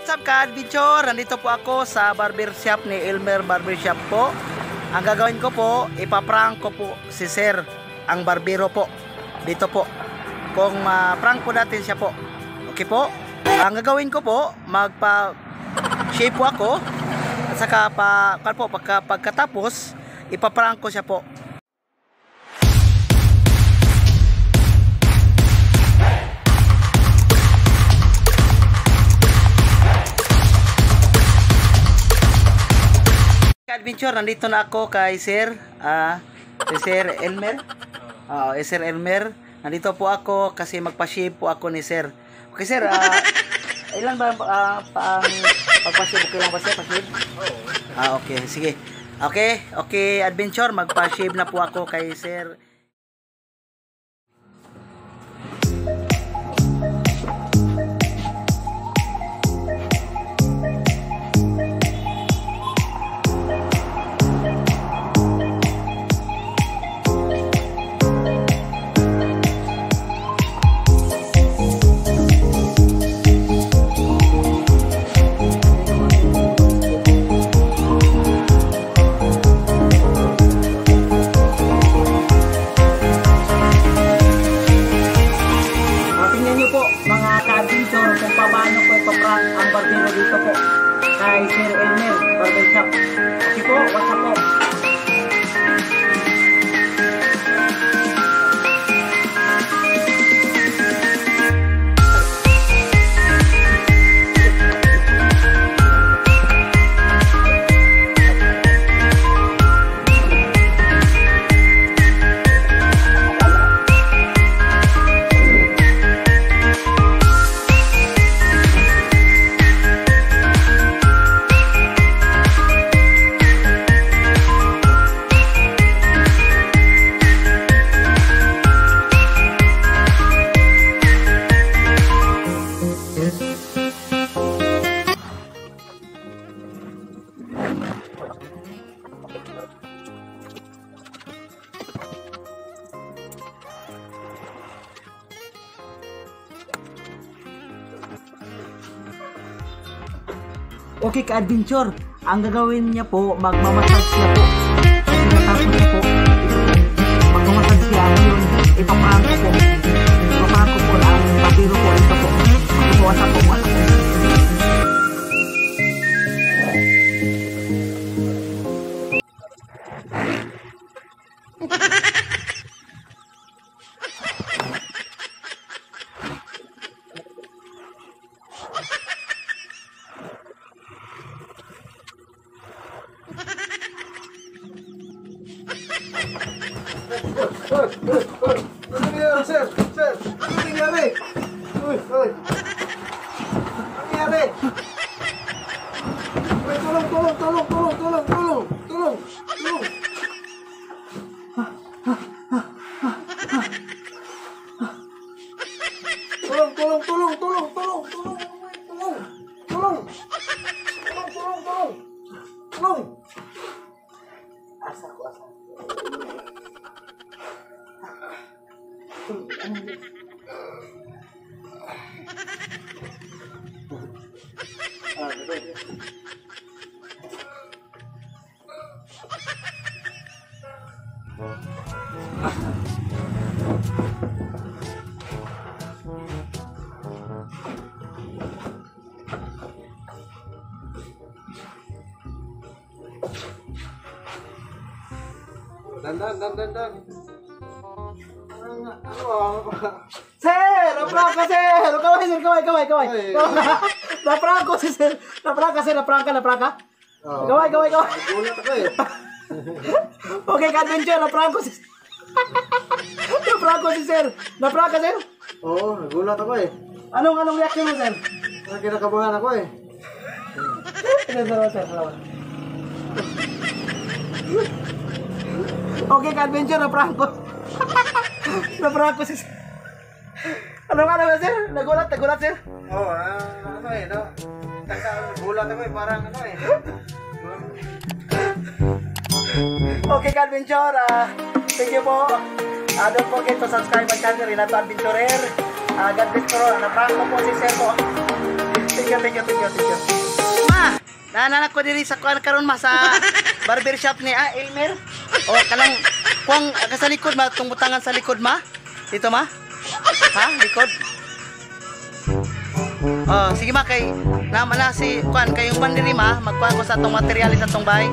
What's up ka-adventure? Nandito po ako sa barbershop ni Elmer Barbershop po. Ang gagawin ko po, ipaprank ko po si Sir, ang barbero po. Dito po. Kung prank po natin siya po. Okay po? Ang gagawin ko po, magpa-shave po ako. At saka pagkatapos, ipaprank ko siya po. Adventure, nandito na ako kay Sir si Sir Elmer. Sir Elmer, nandito po ako kasi magpa-shave po ako ni Sir. Okay Sir, ilan ba pagpa-shave? Okay lang ba Sir, pa-shave? Okay, sige. Okay Adventure, magpa-shave na po ako kay Sir. Kung paano ko ipaprank ang barbero dito po kay Sir Elmer Barbershop. Okay po, what's up po? Okay ka-adventure, ang gagawin niya po, magmamassage siya po. Kasi natapos niya po, magmamassage siya, yun, ipaprank ko po. Ipaprank ko po ang barbero po, ito po. Wasa po. Ano nangyari, sir? Sir, ano nangyari? Uy. Ano nangyari? Uy, tulong. Asa. Dan. Sir! Naprank ka, sir! Kaway. Naprank ko si sir. Naprank ka. Kaway. Gulat ako eh. Okay, ka-adventure. Naprank ko si sir. Naprank ka, sir? Oo, nagulat ako eh. Anong reaction mo, sir? Kinakabahan ako eh. Salamat. Okay, ka-adventure, naprank ko si sir. Ano ba, sir? Nagulat, sir? Oo, nagulat ako eh, parang Okay, ka-adventure, thank you po. Don't forget to subscribe my channel, Renato Adventurer. God bless po, naprank ko po si sir po. Thank you. Ma, naanak ko diri sa kuan karon ma sa barbershop ni Elmer. O kanang kuang sa likod ma, tong butangan sa likod ma. Dito ma. Ha, likod. Oh, sige ma kay naman na si kuan kayong pandiri ma, magkuan ko sa tong materialis sa tong bahay.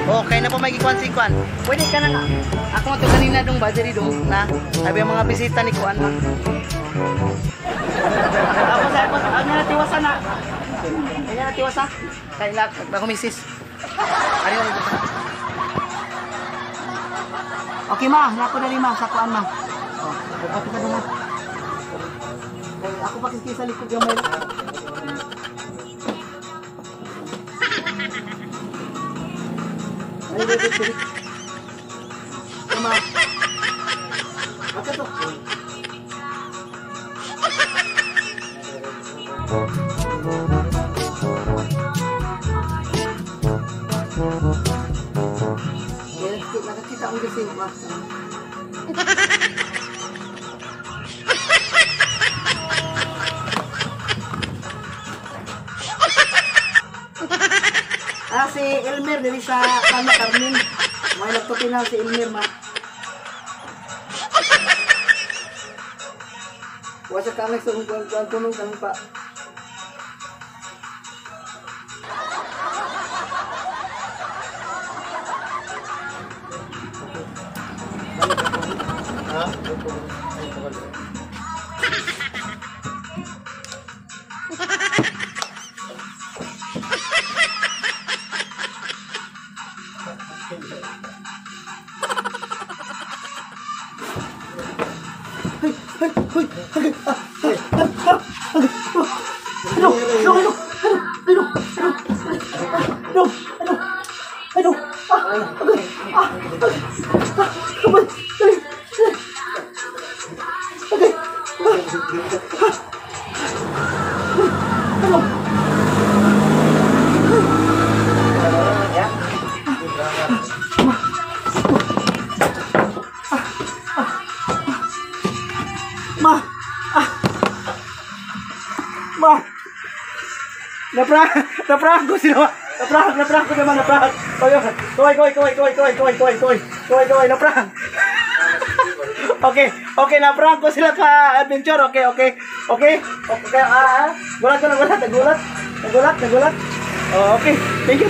Okay na po may gikuan si kuan. Pwede ka na nga. Ako nga to kanina dong badiri dong na sabi ang mga bisita ni kuan ma. Ako ano na tiwasan na. Kaya na tiwasa. Kaya lag ako misis. Ano na dito? Okay ma, nako na rin ma sa kuan ma. Oh, bukas ka na. Ako pakikisa sa likod yung may. Ay, dito. Tama. Bakit to? Nakakita ang gising pa. Si Elmer dili sa kanya Carmen. May nagtutinaw si Elmer ma. Wasa ka nang sa tunong kang pa. Naprank ko sila. Naprank ko naman, naprank. Kaway, naprank. Okay, naprank ko sila ka adventure. Okay. Nagulat. Oh, okay. Thank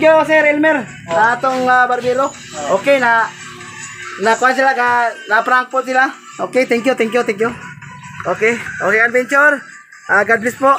you, Sir Elmer. Sa atong barbero. Okay, kuha sila ka, naprank po sila. Okay, thank you. Okay, adventure. God bless po.